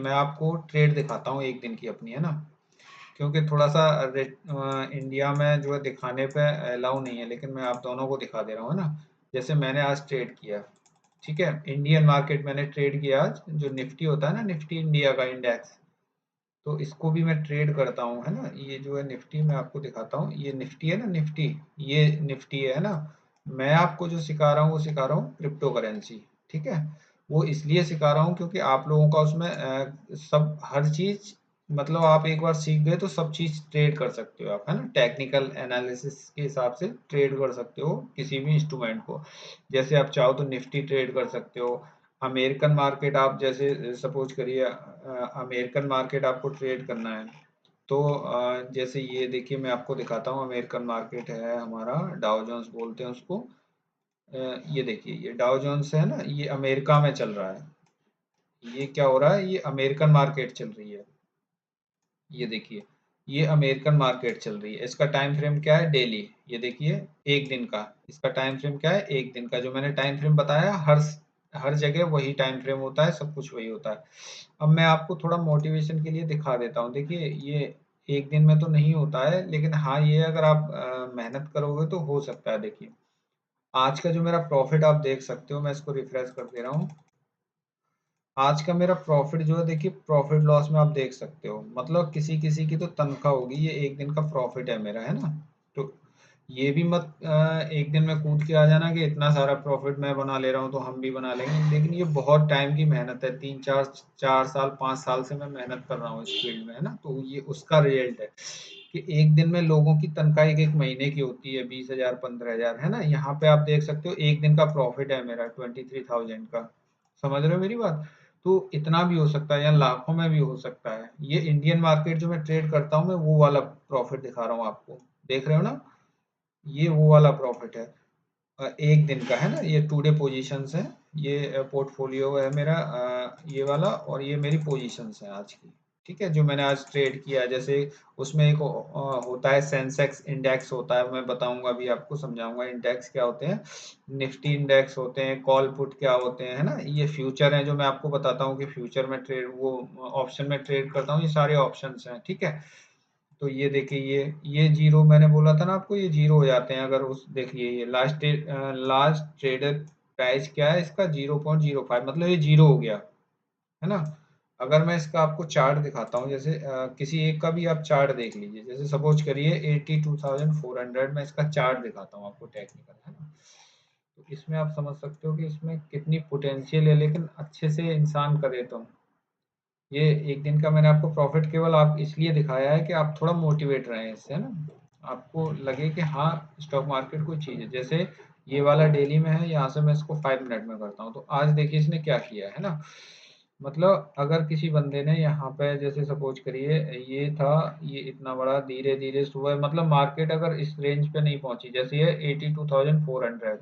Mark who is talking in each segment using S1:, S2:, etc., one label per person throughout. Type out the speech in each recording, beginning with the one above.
S1: मैं आपको ट्रेड दिखाता हूँ एक दिन की अपनी, है ना, क्योंकि थोड़ा सा इंडिया में जो है दिखाने पे अलाउ नहीं है, लेकिन मैं आप दोनों को दिखा दे रहा हूँ, है ना। जैसे मैंने आज ट्रेड किया, ठीक है, इंडियन मार्केट मैंने ट्रेड किया आज, जो निफ्टी होता है ना, निफ्टी इंडिया का इंडेक्स, तो इसको भी मैं ट्रेड करता हूँ, है ना। ये जो है निफ्टी, मैं आपको दिखाता हूँ, ये निफ्टी है ना, निफ्टी, ये निफ्टी है ना। मैं आपको जो सिखा रहा हूँ वो सिखा रहा हूँ क्रिप्टो करेंसी, ठीक है। वो इसलिए सिखा रहा हूँ क्योंकि आप लोगों का उसमें सब हर चीज, मतलब आप एक बार सीख गए तो सब चीज ट्रेड कर सकते हो आप, है ना। टेक्निकल एनालिसिस के हिसाब से ट्रेड कर सकते हो किसी भी इंस्ट्रूमेंट को। जैसे आप चाहो तो निफ्टी ट्रेड कर सकते हो। अमेरिकन मार्केट आप जैसे सपोज करिए, अमेरिकन मार्केट आपको ट्रेड करना है, तो जैसे ये देखिए मैं आपको दिखाता हूँ, अमेरिकन मार्केट है हमारा, डाउ जोन्स बोलते हैं उसको। ये देखिए, ये डाउ जोन्स है ना, ये अमेरिका में चल रहा है। ये क्या हो रहा है, ये अमेरिकन मार्केट चल रही है। ये देखिए, ये अमेरिकन मार्केट चल रही है। इसका टाइम फ्रेम क्या है, डेली। ये देखिए, एक दिन का। इसका टाइम फ्रेम क्या है, एक दिन का। जो मैंने टाइम फ्रेम बताया, हर जगह वही टाइम फ्रेम होता है, सब कुछ वही होता है। अब मैं आपको थोड़ा मोटिवेशन के लिए दिखा देता हूँ। देखिए, ये एक दिन में तो नहीं होता है, लेकिन हाँ, ये अगर आप मेहनत करोगे तो हो सकता है। देखिए, आज का जो मेरा प्रॉफिट आप देख सकते हो, मैं इसको रिफ्रेश कर दे रहा हूँ। आज का मेरा प्रॉफिट जो है, देखिए प्रॉफिट लॉस में आप देख सकते हो, मतलब किसी किसी की तो तनख्वाह होगी। ये एक दिन का प्रॉफिट है मेरा, है ना। तो ये भी मत एक दिन में कूद के आ जाना कि इतना सारा प्रॉफिट मैं बना ले रहा हूँ तो हम भी बना लेंगे। लेकिन ये बहुत टाइम की मेहनत है, 3 4 4 साल 5 साल से मैं मेहनत कर रहा हूँ इस फील्ड में, है ना। तो ये उसका रिजल्ट है कि एक दिन में लोगों की तनख्वाह एक एक महीने की होती है, 20,000 15,000, है ना। यहाँ पे आप देख सकते हो एक दिन का प्रॉफिट है मेरा 23,000 का। समझ रहे हो मेरी बात। तो इतना भी हो सकता है या लाखों में भी हो सकता है। ये इंडियन मार्केट जो मैं ट्रेड करता हूँ, मैं वो वाला प्रॉफिट दिखा रहा हूँ आपको, देख रहे हो ना। ये वो वाला प्रॉफिट है, एक दिन का, है ना। ये टू डे पोजीशंस है, ये पोर्टफोलियो है मेरा, ये वाला, और ये मेरी पोजीशंस है आज की, ठीक है, जो मैंने आज ट्रेड किया है। जैसे उसमें एक होता है सेंसेक्स इंडेक्स होता है, मैं बताऊंगा अभी आपको, समझाऊंगा इंडेक्स क्या होते हैं। निफ्टी इंडेक्स होते हैं, कॉल पुट क्या होते हैं, है ना। ये फ्यूचर है जो मैं आपको बताता हूँ कि फ्यूचर में ट्रेड, वो ऑप्शन में ट्रेड करता हूँ, ये सारे ऑप्शंस हैं, ठीक है। तो ये देखिए, ये जीरो मैंने बोला था ना आपको, ये जीरो हो जाते हैं अगर उस, देखिए ये लास्ट ट्रेडेड प्राइस क्या है इसका, 0.05, मतलब ये जीरो हो गया, है ना। अगर मैं इसका आपको चार्ट दिखाता हूँ, जैसे किसी एक का भी आप चार्ट देख लीजिए, जैसे सपोज करिए 82,400, मैं इसका चार्ट दिखाता हूँ आपको टेक्निकल, है ना। तो इसमें आप समझ सकते हो कि इसमें कितनी पोटेंशियल है, लेकिन अच्छे से इंसान करे तो। ये एक दिन का मैंने आपको प्रॉफिट केवल आप इसलिए दिखाया है कि आप थोड़ा मोटिवेट रहें इससे, है ना। आपको लगे कि हाँ, स्टॉक मार्केट कोई चीज़ है। जैसे ये वाला डेली में है, यहाँ से मैं इसको 5 मिनट में करता हूँ, तो आज देखिए इसने क्या किया है ना। मतलब अगर किसी बंदे ने यहाँ पे जैसे सपोज करिए, ये था, ये इतना बड़ा, धीरे धीरे सुबह, मतलब मार्केट अगर इस रेंज पे नहीं पहुंची, जैसे ये 82,400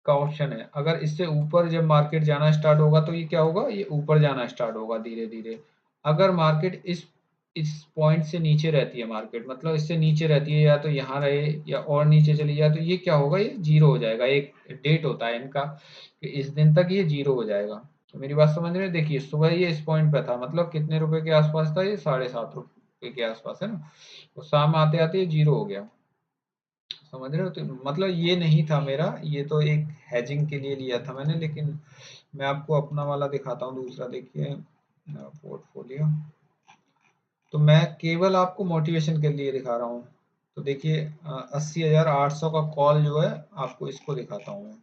S1: का ऑप्शन है, अगर इससे ऊपर जब मार्केट जाना स्टार्ट होगा तो ये क्या होगा, ये ऊपर जाना स्टार्ट होगा धीरे धीरे। अगर मार्केट इस पॉइंट से नीचे रहती है, मार्केट मतलब इससे नीचे रहती है, या तो यहाँ रहे या और नीचे चली जाए, तो ये क्या होगा, ये जीरो हो जाएगा। एक डेट होता है इनका कि इस दिन तक ये जीरो हो जाएगा। तो मेरी बात समझ रहे हैं। देखिए, सुबह ये इस पॉइंट पे था, मतलब कितने रुपए के आसपास था, ये 7.5 रुपए के आसपास, है ना। तो शाम आते आते ये जीरो हो गया। समझ रहे हो। तो मतलब ये नहीं था मेरा, ये तो एक हैजिंग के लिए लिया था मैंने। लेकिन मैं आपको अपना वाला दिखाता हूँ दूसरा, देखिए पोर्टफोलियो। तो मैं केवल आपको मोटिवेशन के लिए दिखा रहा हूँ। तो देखिए 80,800 का कॉल जो है, आपको इसको दिखाता हूँ मैं।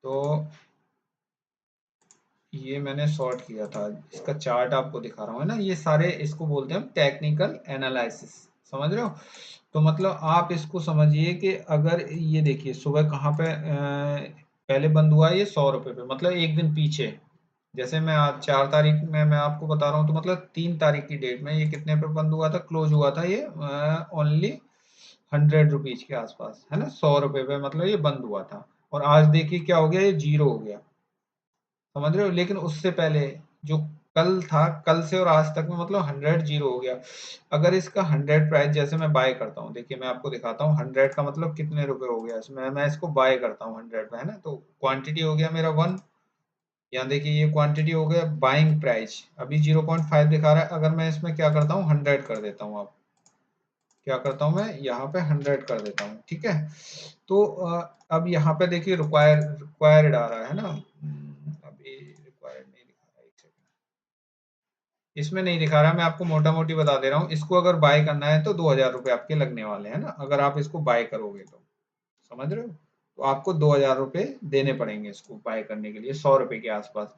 S1: तो ये मैंने शॉर्ट किया था, इसका चार्ट आपको दिखा रहा हूँ, है ना। ये सारे इसको बोलते हैं टेक्निकल एनालिसिस, समझ रहे हो। तो मतलब आप इसको समझिए कि अगर ये देखिए सुबह कहाँ पे पहले बंद हुआ है, ये 100 रुपए पे, मतलब एक दिन पीछे। जैसे मैं आज 4 तारीख में मैं आपको बता रहा हूँ, तो मतलब 3 तारीख की डेट में ये कितने पे बंद हुआ था, क्लोज हुआ था ये ओनली 100 रुपीज के आसपास, है ना। 100 रुपए पे मतलब ये बंद हुआ था। और आज देखिए क्या हो गया, ये जीरो हो गया। समझ रहे हो। लेकिन उससे पहले जो कल था, कल से और आज तक में मतलब 100 जीरो हो गया। अगर इसका 100 प्राइस जैसे मैं बाय करता हूँ, देखिए मैं आपको दिखाता हूँ, 100 का मतलब कितने रुपए हो गया इसमें, मैं इसको बाय करता हूँ 100 पे, है ना। तो क्वांटिटी हो गया मेरा 1, यहाँ देखिए ये क्वांटिटी हो गया, बाइंग प्राइस अभी 0.5 दिखा रहा है। अगर मैं इसमें क्या करता हूँ 100 कर देता हूँ, आप क्या करता हूँ मैं यहाँ पे 100 कर देता हूँ, ठीक है। तो अब यहाँ पे देखिए रिक्वायर्ड आ रहा है ना, अभी रिक्वायर्ड नहीं दिखा रहा है, एक सेकंड, इसमें नहीं दिखा रहा, मैं आपको मोटा मोटी बता दे रहा हूँ। इसको अगर बाय करना है तो 2000 रुपये आपके लगने वाले हैं ना, अगर आप इसको बाय करोगे तो, समझ रहे हो। तो आपको 2000 रुपये देने पड़ेंगे इसको बाय करने के लिए, 100 रुपये के आसपास।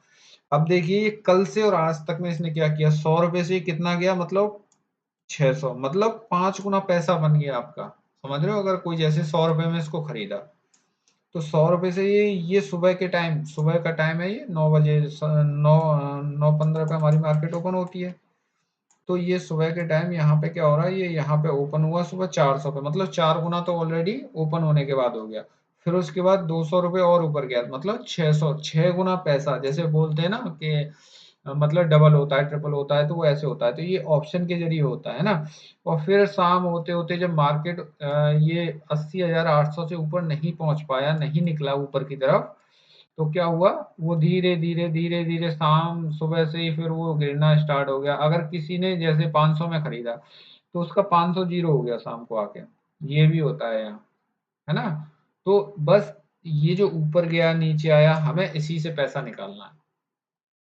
S1: अब देखिए ये कल से और आज तक में इसने क्या किया, 100 रुपये से कितना गया, मतलब 600, मतलब 5 गुना पैसा बन गया आपका, समझ रहे हो। अगर कोई जैसे 100 रुपये में इसको खरीदा, तो 100 रुपये से ये सुबह के टाइम, सुबह का टाइम है, ये 9 बजे, 9:15 पे हमारी मार्केट ओपन होती है। तो ये सुबह के टाइम यहाँ पे क्या हो रहा है, ये यहाँ पे ओपन हुआ सुबह 400 पे, मतलब 4 गुना तो ऑलरेडी ओपन होने के बाद हो गया। फिर उसके बाद 200 रुपये और ऊपर गया, मतलब 600, 6 गुना पैसा। जैसे बोलते हैं ना कि मतलब डबल होता है, ट्रिपल होता है, तो वो ऐसे होता है। तो ये ऑप्शन के जरिए होता है ना। और फिर शाम होते होते जब मार्केट ये 80,800 से ऊपर नहीं पहुंच पाया, नहीं निकला ऊपर की तरफ, तो क्या हुआ, वो धीरे धीरे धीरे धीरे शाम सुबह से ही फिर वो गिरना स्टार्ट हो गया। अगर किसी ने जैसे 500 में खरीदा, तो उसका 500 जीरो हो गया शाम को आके। ये भी होता है यहाँ, है ना। तो बस ये जो ऊपर गया नीचे आया, हमें इसी से पैसा निकालना है,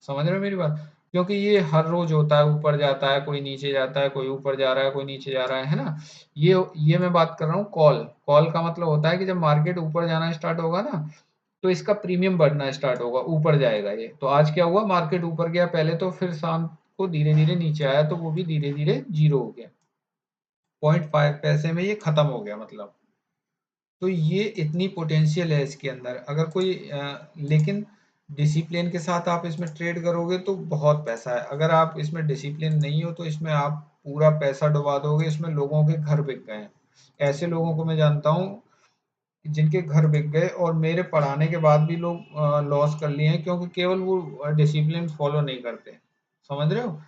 S1: समझ रहे हो मेरी बात। क्योंकि ये हर रोज होता है, ऊपर जाता है, कोई नीचे जाता है, कोई ऊपर जा रहा है, कोई नीचे जा रहा है ना। ये मैं बात कर रहा हूँ कॉल। कॉल का मतलब होता है कि जब मार्केट ऊपर जाना स्टार्ट होगा ना, तो इसका प्रीमियम बढ़ना स्टार्ट होगा, ऊपर जाएगा ये। तो आज क्या हुआ, मार्केट ऊपर गया पहले, तो फिर शाम को धीरे धीरे नीचे आया, तो वो भी धीरे धीरे जीरो हो गया, 0.5 पैसे में ये खत्म हो गया मतलब। तो ये इतनी पोटेंशियल है इसके अंदर, अगर कोई लेकिन डिसिप्लिन के साथ आप इसमें ट्रेड करोगे तो बहुत पैसा है। अगर आप इसमें डिसिप्लिन नहीं हो तो इसमें आप पूरा पैसा डुबा दोगे। इसमें लोगों के घर बिक गए हैं, ऐसे लोगों को मैं जानता हूँ जिनके घर बिक गए, और मेरे पढ़ाने के बाद भी लोग लॉस कर लिए हैं, क्योंकि केवल वो डिसिप्लिन फॉलो नहीं करते, समझ रहे हो।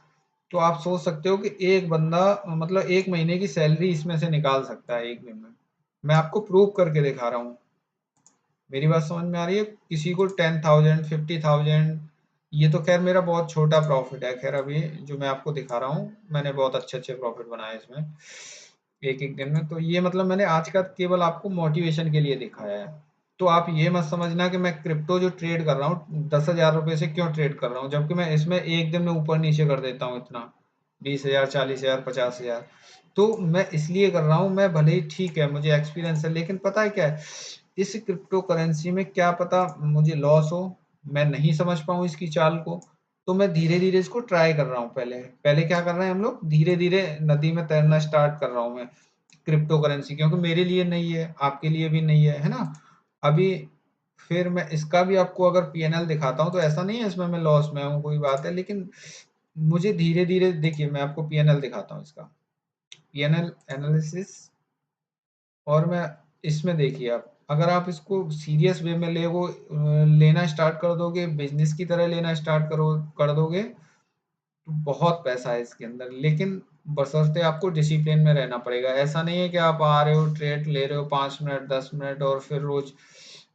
S1: तो आप सोच सकते हो कि एक बंदा मतलब 1 महीने की सैलरी इसमें से निकाल सकता है एक दिन में। मैं आपको प्रूव करके दिखा रहा हूँ, मेरी बात समझ में आ रही है। किसी को 10,000, 50,000, ये तो खैर मेरा बहुत छोटा प्रॉफिट है, खैर अभी जो मैं आपको दिखा रहा हूँ, मैंने बहुत अच्छे अच्छे प्रॉफिट बनाए इसमें एक एक दिन में। तो ये मतलब मैंने आज का केवल आपको मोटिवेशन के लिए दिखाया है। तो आप ये मत समझना कि मैं क्रिप्टो जो ट्रेड कर रहा हूँ 10,000 रुपये से क्यों ट्रेड कर रहा हूँ, जबकि मैं इसमें एक दिन में ऊपर नीचे कर देता हूँ इतना, 20,000, 40,000, 50,000। तो मैं इसलिए कर रहा हूँ, मैं भले ही ठीक है मुझे एक्सपीरियंस है, लेकिन पता है क्या है, इस क्रिप्टो करेंसी में क्या पता मुझे लॉस हो, मैं नहीं समझ पाऊँ इसकी चाल को। तो मैं धीरे धीरे इसको ट्राई कर रहा हूँ। पहले पहले क्या कर रहे हैं हम लोग, धीरे धीरे नदी में तैरना स्टार्ट कर रहा हूँ मैं क्रिप्टो करेंसी, क्योंकि मेरे लिए नहीं है, आपके लिए भी नहीं है, है ना। अभी फिर मैं इसका भी आपको अगर पीएनएल दिखाता हूँ, तो ऐसा नहीं है इसमें मैं लॉस में हूँ, कोई बात है, लेकिन मुझे धीरे धीरे देखिए मैं आपको पीएनएल दिखाता हूँ इसका, पीएनएल एनालिसिस। और मैं इसमें देखिए, आप अगर आप इसको सीरियस वे में ले वो लेना स्टार्ट कर दोगे, बिजनेस की तरह लेना स्टार्ट करो कर दोगे, तो बहुत पैसा है इसके अंदर। लेकिन बशर्ते आपको डिसिप्लिन में रहना पड़ेगा। ऐसा नहीं है कि आप आ रहे हो ट्रेड ले रहे हो 5 मिनट 10 मिनट और फिर रोज।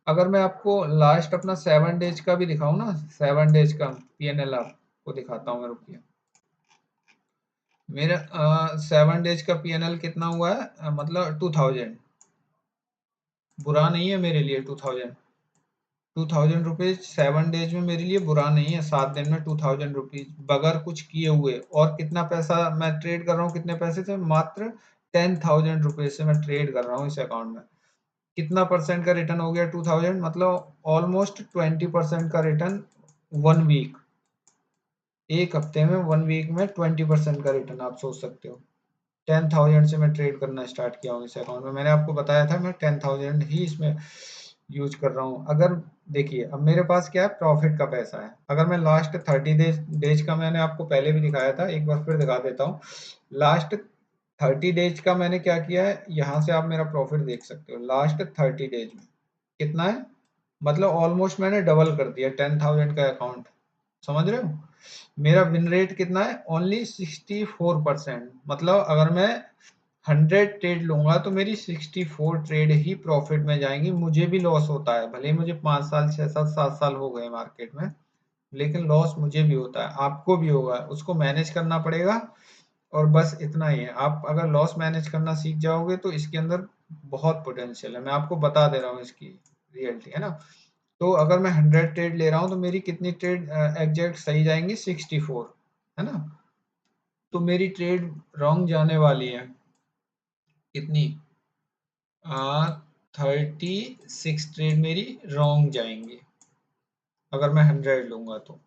S1: अगर मैं आपको लास्ट अपना 7 डेज का भी दिखाऊं ना, 7 डेज का पीएनएल आपको दिखाता हूँ मैं, रुकिए। मेरा 7 डेज का पीएनएल कितना हुआ है, मतलब 2000, बुरा नहीं है मेरे लिए। 2,000 रुपीज 7 डेज में मेरे लिए बुरा नहीं है। 7 दिन में 2,000 रुपीज बगैर कुछ किए हुए। और कितना पैसा मैं ट्रेड कर रहा हूँ, कितने पैसे से, मात्र 10,000 रुपीज से मैं ट्रेड कर रहा हूँ इस अकाउंट में। कितना परसेंट का रिटर्न हो गया, 2,000, मतलब ऑलमोस्ट 20% का रिटर्न 1 वीक, एक हफ्ते में, 1 वीक में 20% का रिटर्न, आप सोच सकते हो। 10,000 से मैं ट्रेड करना स्टार्ट किया हूँ इस अकाउंट में। मैंने आपको बताया था मैं 10,000 ही इसमें यूज कर रहा हूँ। अगर देखिए अब मेरे पास क्या है, प्रॉफिट का पैसा है। अगर मैं लास्ट 30 डेज का मैंने आपको पहले भी दिखाया था, एक बार फिर दिखा देता हूँ। लास्ट 30 डेज का मैंने क्या किया है, यहाँ से आप मेरा प्रॉफिट देख सकते हो। लास्ट 30 डेज में कितना है, मतलब ऑलमोस्ट मैंने डबल कर दिया 10,000 का अकाउंट, समझ रहे हो। मेरा विन रेट कितना है, ओनली 64%। मतलब अगर मैं 100 ट्रेड लूंगा तो मेरी 64 ट्रेड ही प्रॉफिट में जाएंगी। मुझे भी लॉस होता है, भले ही मुझे 5 साल 6 साल 7 साल हो गए मार्केट में, लेकिन लॉस मुझे भी होता है, आपको भी होगा, उसको मैनेज करना पड़ेगा। और बस इतना ही है, आप अगर लॉस मैनेज करना सीख जाओगे तो इसके अंदर बहुत पोटेंशियल है। मैं आपको बता दे रहा हूँ इसकी रियलिटी, है ना। तो अगर मैं 100 ट्रेड ले रहा हूँ तो मेरी कितनी ट्रेड एग्जैक्ट सही जाएंगी, 64, है ना। तो मेरी ट्रेड रॉन्ग जाने वाली है कितनी, 36 ट्रेड मेरी रॉन्ग जाएंगी अगर मैं 100 लूंगा तो।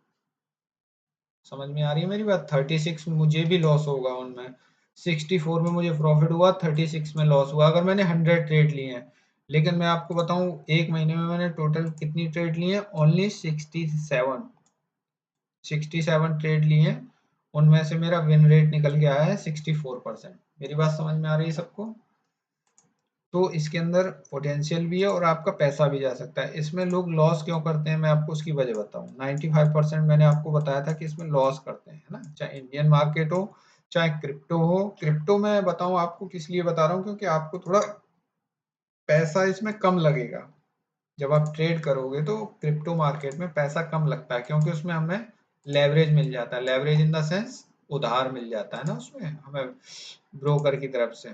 S1: समझ में आ रही है मेरी बात, 36 मुझे भी लॉस होगा उनमें, 64 में मुझे प्रॉफिट हुआ, 36 में लॉस हुआ अगर मैंने 100 ट्रेड लिए हैं। लेकिन मैं आपको बताऊं, एक महीने में मैंने टोटल कितनी ट्रेड ली है, ओनली 67 ट्रेड लिए हैं। उनमें से मेरा विन रेट निकल के आया है 64%। मेरी बात समझ में आ रही है सबको। तो इसके अंदर पोटेंशियल भी है और आपका पैसा भी जा सकता है। इसमें लोग लॉस क्यों करते हैं, मैं आपको उसकी वजह बताऊं। 95% मैंने आपको बताया था कि इसमें लॉस करते हैं, है ना, चाहे इंडियन मार्केट हो चाहे क्रिप्टो हो। क्रिप्टो में बताऊं आपको किस लिए बता रहा हूँ, क्योंकि आपको थोड़ा पैसा इसमें कम लगेगा। जब आप ट्रेड करोगे तो क्रिप्टो मार्केट में पैसा कम लगता है, क्योंकि उसमें हमें लेवरेज मिल जाता है, लेवरेज इन द सेंस उधार मिल जाता है ना उसमें हमें ब्रोकर की तरफ से।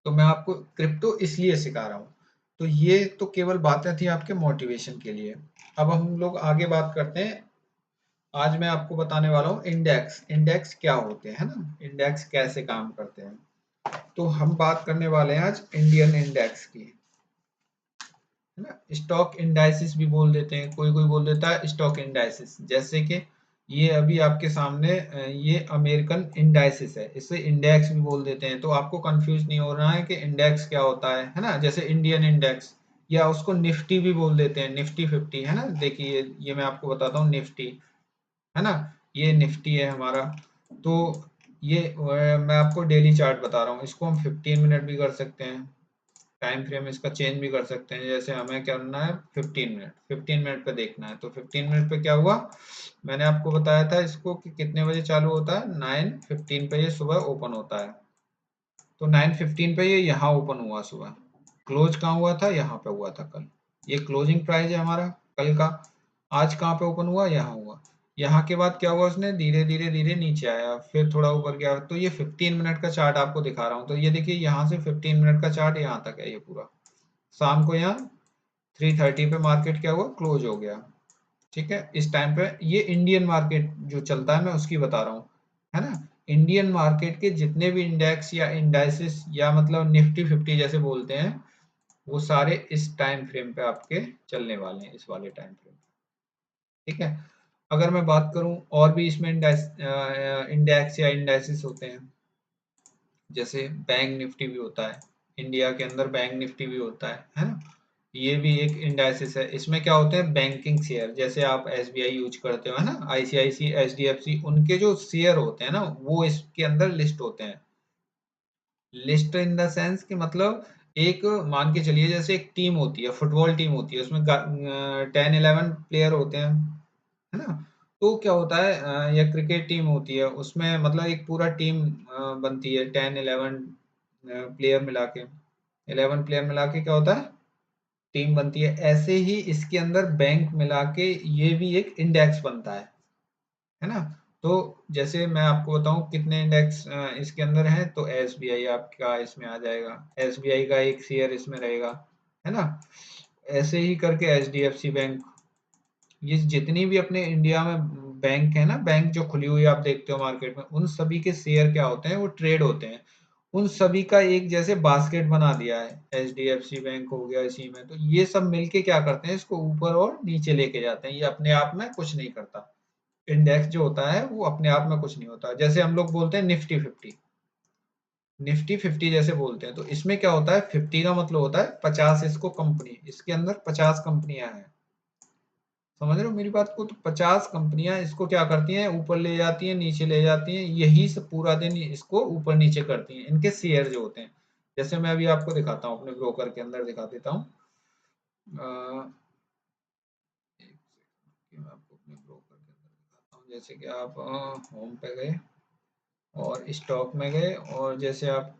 S1: तो मैं आपको क्रिप्टो इसलिए सिखा रहा हूँ। तो ये तो केवल बातें थी आपके मोटिवेशन के लिए। अब हम लोग आगे बात करते हैं। आज मैं आपको बताने वाला हूँ इंडेक्स। इंडेक्स क्या होते हैं, है ना, इंडेक्स कैसे काम करते हैं। तो हम बात करने वाले हैं आज इंडियन इंडेक्स की, है ना। स्टॉक इंडाइसिस भी बोल देते हैं, कोई कोई बोल देता है स्टॉक इंडाइसिस। जैसे कि ये अभी आपके सामने ये अमेरिकन इंडाइसिस है, इसे इंडेक्स भी बोल देते हैं। तो आपको कंफ्यूज नहीं हो रहा है कि इंडेक्स क्या होता है ना। जैसे इंडियन इंडेक्स, या उसको निफ्टी भी बोल देते हैं, निफ्टी 50, है ना। देखिए ये मैं आपको बताता हूँ, निफ्टी, है ना, ये निफ्टी है हमारा। तो ये मैं आपको डेली चार्ट बता रहा हूँ, इसको हम 15 मिनट भी कर सकते हैं, टाइम फ्रेम इसका चेंज भी कर सकते हैं। जैसे हमें क्या करना है, 15 मिनट, 15 मिनट पे देखना है। तो 15 मिनट पे क्या हुआ, मैंने आपको बताया था इसको कि कितने बजे चालू होता है, 9:15 पे ये सुबह ओपन होता है। तो 9:15 पे ये यहाँ ओपन हुआ सुबह। क्लोज कहाँ हुआ था, यहाँ पे हुआ था कल। ये क्लोजिंग प्राइस है हमारा कल का। आज कहाँ पे ओपन हुआ, यहाँ हुआ। यहाँ के बाद क्या हुआ, उसने धीरे धीरे धीरे नीचे आया, फिर थोड़ा ऊपर गया। तो ये 15 मिनट का चार्ट आपको दिखा रहा हूँ। तो ये देखिए यहाँ से 15 मिनट का चार्ट यहाँ तक है, ये पूरा। शाम को यहाँ 3:30 पे मार्केट क्या हुआ, क्लोज हो गया। ठीक है, इस टाइम पे ये इंडियन मार्केट जो चलता है मैं उसकी बता रहा हूँ, है ना। इंडियन मार्केट के जितने भी इंडेक्स या इंडाइसिस या मतलब निफ्टी 50 जैसे बोलते हैं, वो सारे इस टाइम फ्रेम पे आपके चलने वाले हैं, इस वाले टाइम फ्रेम। ठीक है। अगर मैं बात करूं और भी इसमें इंडेक्स या इंडाइसिस होते हैं, जैसे बैंक निफ्टी भी होता है, इंडिया के अंदर बैंक निफ्टी भी होता है ना। ये भी एक इंडाइसिस है। इसमें क्या होते हैं, बैंकिंग शेयर, जैसे आप एसबीआई यूज करते हो, है ना, आईसीआईसी, एचडीएफसी, उनके जो शेयर होते हैं ना, वो इसके अंदर लिस्ट होते हैं। लिस्ट इन द सेंस कि मतलब एक मान के चलिए, जैसे एक टीम होती है, फुटबॉल टीम होती है, उसमें 10-11 प्लेयर होते हैं, है ना। तो क्या होता है, या क्रिकेट टीम होती है, उसमें मतलब एक पूरा टीम बनती है, 10-11 प्लेयर मिला के, 11 प्लेयर मिला के क्या होता है, टीम बनती है। ऐसे ही इसके अंदर बैंक मिला के ये भी एक इंडेक्स बनता है ना। तो जैसे मैं आपको बताऊं कितने इंडेक्स इसके अंदर हैं, तो एसबीआई आपका इसमें आ जाएगा, एसबीआई का एक शेयर इसमें रहेगा, है ना। ऐसे ही करके एचडीएफसी बैंक, ये जितनी भी अपने इंडिया में बैंक है ना, बैंक जो खुली हुई आप देखते हो मार्केट में, उन सभी के शेयर क्या होते हैं, वो ट्रेड होते हैं। उन सभी का एक जैसे बास्केट बना दिया है, एचडीएफसी बैंक हो गया इसी में। तो ये सब मिलके क्या करते हैं, इसको ऊपर और नीचे लेके जाते हैं। ये अपने आप में कुछ नहीं करता। इंडेक्स जो होता है वो अपने आप में कुछ नहीं होता। जैसे हम लोग बोलते हैं निफ्टी 50, निफ्टी 50 जैसे बोलते हैं, तो इसमें क्या होता है, 50 का मतलब होता है 50, इसको कंपनी, इसके अंदर 50 कंपनियां हैं। समझ रहे हो मेरी बात को। तो 50 कंपनियां इसको क्या करती हैं, ऊपर ले जाती हैं, नीचे ले जाती हैं, यही सब पूरा दिन इसको ऊपर नीचे करती हैं, इनके शेयर जो होते हैं। जैसे मैं अभी आपको दिखाता हूँ, अपने ब्रोकर के अंदर दिखा देता हूँ। एक सेकंड, मैं आपको अपने ब्रोकर के अंदर दिखाता हूँ। जैसे कि आप होम पे गए और स्टॉक में गए, और जैसे आप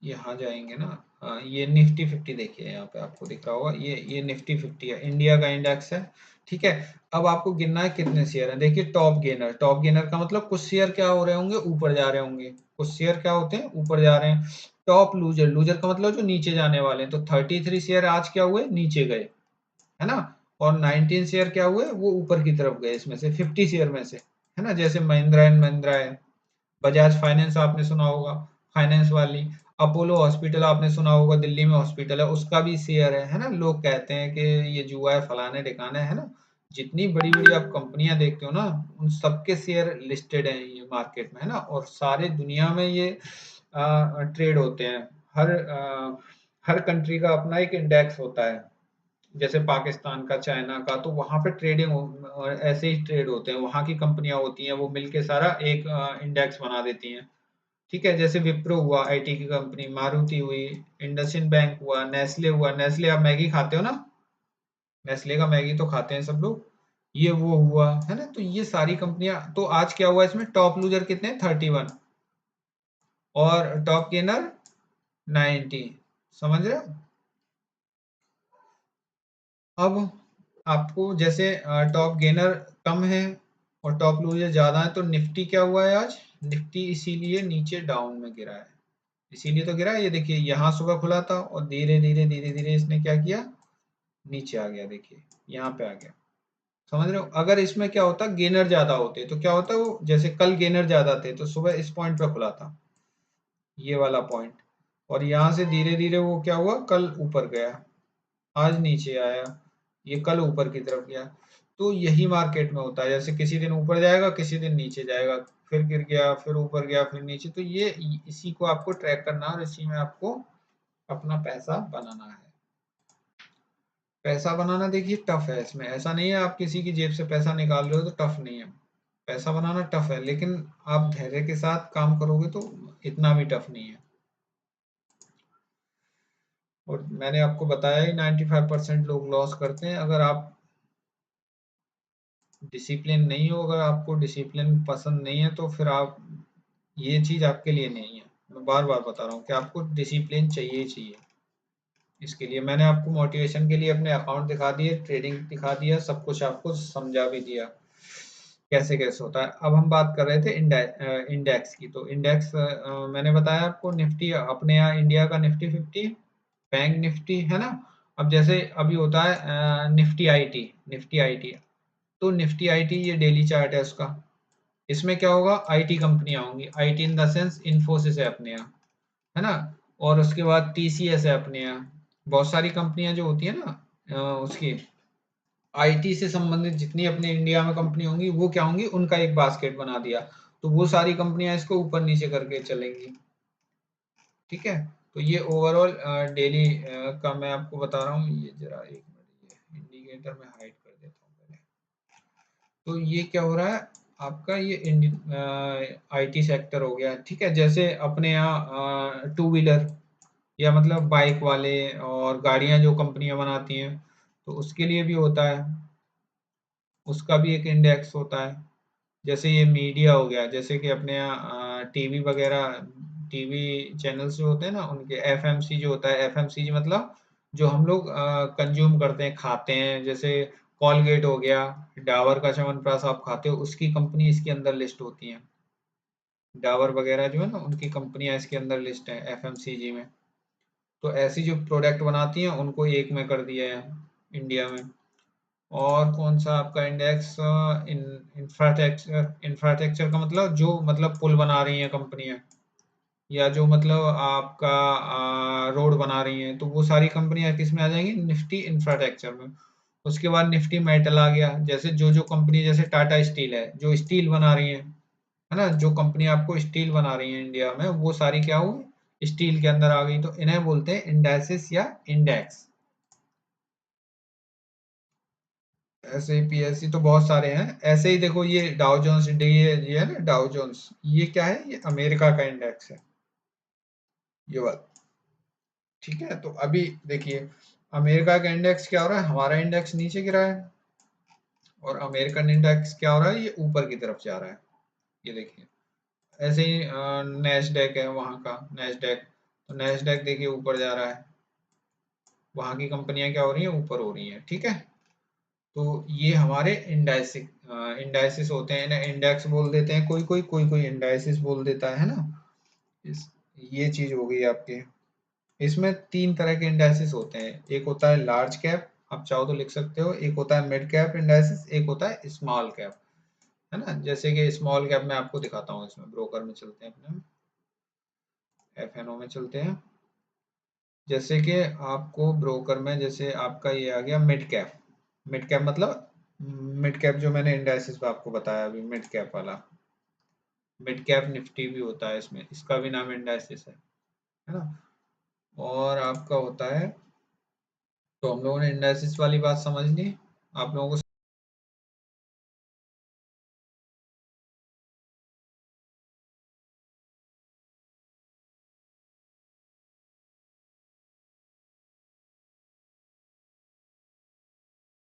S1: यहाँ जाएंगे ना, ये निफ्टी 50 देखिए, यहाँ पे आपको दिख रहा होगा, ये निफ्टी 50 है, इंडिया का इंडेक्स है। ठीक है, अब आपको गिनना है कितने शेयर हैं। देखिए टॉप गेनर का मतलब कुछ शेयर क्या हो रहे होंगे, ऊपर जा रहे होंगे, कुछ शेयर क्या होते हैं, ऊपर जा रहे हैं। टॉप लूजर, लूजर का मतलब जो नीचे जाने वाले हैं, तो 33 शेयर आज क्या हुए, नीचे गए, है ना। और 19 शेयर क्या हुए, वो ऊपर की तरफ गए, इसमें से 50 शेयर में से, है ना। जैसे महिंद्रा एंड महिंद्रा है, बजाज फाइनेंस आपने सुना होगा, फाइनेंस वाली, अपोलो हॉस्पिटल आपने सुना होगा, दिल्ली में हॉस्पिटल है, उसका भी शेयर है ना। लोग कहते हैं कि ये जुआ है, फलाने ठिकाने, है ना। जितनी बड़ी बड़ी आप कंपनियां देखते हो ना, उन सबके शेयर लिस्टेड हैं ये मार्केट में, है ना। और सारे दुनिया में ये ट्रेड होते हैं। हर कंट्री का अपना एक इंडेक्स होता है, जैसे पाकिस्तान का, चाइना का, तो वहां पे ट्रेडिंग ऐसे ही ट्रेड होते हैं, वहां की कंपनियां होती हैं, वो मिलके सारा एक इंडेक्स बना देती हैं। ठीक है, जैसे विप्रो हुआ, आईटी की कंपनी, मारुति हुई, इंडसइंड बैंक हुआ, नेस्ले हुआ, नेस्ले आप मैगी खाते हो ना, नेस्ले का मैगी तो खाते हैं सब लोग, ये वो हुआ, है ना। तो ये सारी कंपनियां, तो आज क्या हुआ इसमें, टॉप लूजर कितने, 31, और टॉप गेनर 90, समझ रहे हो। अब आपको जैसे टॉप गेनर कम है और टॉप लूजर ज्यादा है, तो निफ्टी क्या हुआ है आज, निफ्टी इसीलिए नीचे डाउन में गिरा है, इसीलिए तो गिरा है। ये देखिए, यहाँ सुबह खुला था और धीरे धीरे धीरे धीरे इसने क्या किया, नीचे आ गया, देखिए यहाँ पे आ गया, समझ रहे हो। अगर इसमें क्या होता, गेनर ज्यादा होते तो क्या होता, वो जैसे कल गेनर ज्यादा थे तो सुबह इस पॉइंट पे खुला था, ये वाला पॉइंट, और यहाँ से धीरे धीरे वो क्या हुआ, कल ऊपर गया, आज नीचे आया, ये कल ऊपर की तरफ गया। तो यही मार्केट में होता है, जैसे किसी दिन ऊपर जाएगा, किसी दिन नीचे जाएगा, फिर गिर गया, फिर ऊपर गया, फिर नीचे। तो ये इसी को आपको ट्रैक करना है और इसी में आपको अपना पैसा बनाना है। पैसा बनाना देखिए टफ है, इसमें ऐसा नहीं है आप किसी की जेब से पैसा निकाल रहे हो तो टफ नहीं है। पैसा बनाना टफ है, लेकिन आप धैर्य के साथ काम करोगे तो इतना भी टफ नहीं है। और मैंने आपको बताया ही 95% लोग लॉस करते हैं। अगर आप डिसिप्लिन नहीं हो, अगर आपको डिसिप्लिन पसंद नहीं है, तो फिर आप, ये चीज़ आपके लिए नहीं है। मैं बार बार बता रहा हूँ कि आपको डिसिप्लिन चाहिए ही चाहिए। इसके लिए मैंने आपको मोटिवेशन के लिए अपने अकाउंट दिखा दिए, ट्रेडिंग दिखा दिया, सब कुछ आपको समझा भी दिया कैसे कैसे होता है। अब हम बात कर रहे थे इंडेक्स की, तो इंडेक्स मैंने बताया आपको, निफ्टी अपने यहाँ इंडिया का निफ्टी 50, बैंक निफ्टी, है ना। अब जैसे अभी होता है निफ्टी आईटी, तो निफ्टी आईटी ये डेली चार्ट है उसका। इसमें क्या होगा, आईटी कंपनियां होंगी, IT in the sense Infosys है अपने यहाँ, है ना। और उसके बाद टीसीएस है अपने यहाँ, बहुत सारी कंपनियां जो होती है ना, उसकी आईटी से संबंधित जितनी अपने इंडिया में कंपनी होंगी, वो क्या होंगी, उनका एक बास्केट बना दिया, तो वो सारी कंपनियां इसको ऊपर नीचे करके चलेंगी। ठीक है, तो ये ओवरऑल डेली का मैं आपको बता रहा हूँ। ये जरा एक मिनट, ये इंडिकेटर में हाइड कर देता हूँ पहले। तो ये क्या हो रहा है आपका, ये इंडियन आईटी सेक्टर हो गया। ठीक है, जैसे अपने यहाँ टू व्हीलर या मतलब बाइक वाले और गाड़ियां जो कंपनियां बनाती हैं, तो उसके लिए भी होता है, उसका भी एक इंडेक्स होता है। जैसे ये मीडिया हो गया, जैसे कि अपने यहाँ टीवी वगैरह, टीवी चैनल्स जो होते हैं ना, उनके एफएमसी जो होता है, एफएमसीजी मतलब जो हम लोग कंज्यूम करते हैं, खाते हैं, जैसे कॉलगेट हो गया, डाबर का च्यवनप्राश आप खाते हो, उसकी कंपनी इसके अंदर लिस्ट होती है। डाबर वगैरह जो है ना, उनकी कंपनियां इसके अंदर लिस्ट है एफएमसीजी में। तो ऐसी जो प्रोडक्ट बनाती हैं उनको एक में कर दिया है इंडिया में। और कौन सा आपका इंडेक्स, इन इंफ्रास्ट्रक्चर का मतलब जो मतलब पुल बना रही हैं कंपनियां, या जो मतलब आपका रोड बना रही हैं, तो वो सारी कंपनियां किस में आ जाएंगी, निफ्टी इंफ्रास्ट्रक्चर में। उसके बाद निफ्टी मेटल आ गया, जैसे जो जो कंपनी, जैसे टाटा स्टील है जो स्टील बना रही है ना, जो कंपनी आपको स्टील बना रही है इंडिया में, वो सारी क्या हुई, स्टील के अंदर आ गई, तो इन्हें बोलते हैं इंडाइसिस या इंडेक्स। ऐसे ही पीएससी तो बहुत सारे हैं। ऐसे ही देखो, ये डाउ जोन्स, ये है ना डाउ जोन्स, ये क्या है, ये अमेरिका का इंडेक्स है, ये बात। ठीक है, तो अभी देखिए अमेरिका का इंडेक्स क्या हो रहा है, हमारा इंडेक्स नीचे गिरा है, और अमेरिकन इंडेक्स क्या हो रहा है, ये ऊपर की तरफ जा रहा है, ये देखिए। ऐसे ही नेस्डेक है, वहाँ का नेस्डेक, तो नैस्डैक देखिए ऊपर जा रहा है, वहां की कंपनियां क्या हो रही हैं, ऊपर हो रही हैं। ठीक है, तो ये हमारे इंडाइसिस इंडाइसिस होते हैं, इन्हें इंडेक्स बोल देते हैं, कोई कोई इंडाइसिस बोल देता है ना। इस ये चीज हो गई आपकी। इसमें तीन तरह के इंडाइसिस होते हैं, एक होता है लार्ज कैप, आप चाहो तो लिख सकते हो, एक होता है मिड कैप इंडाइसिस, एक होता है स्मॉल कैप, है ना। जैसे कि स्मॉल कैप में आपको दिखाता हूँ, इसमें ब्रोकर में चलते हैं, अपने एफएनओ में चलते हैं। जैसे कि आपको ब्रोकर में, जैसे आपका ये आ गया मिड कैप। मिड कैप मतलब मिड कैप जो मैंने इंडाइसिस आपको बताया अभी, मिड कैप वाला। मिड कैप निफ्टी भी होता है इसमें, इसका भी नाम इंडाइसिस है ना। और आपका होता है, तो हम लोगों ने इंडाइसिस वाली बात समझ ली। आप लोगों को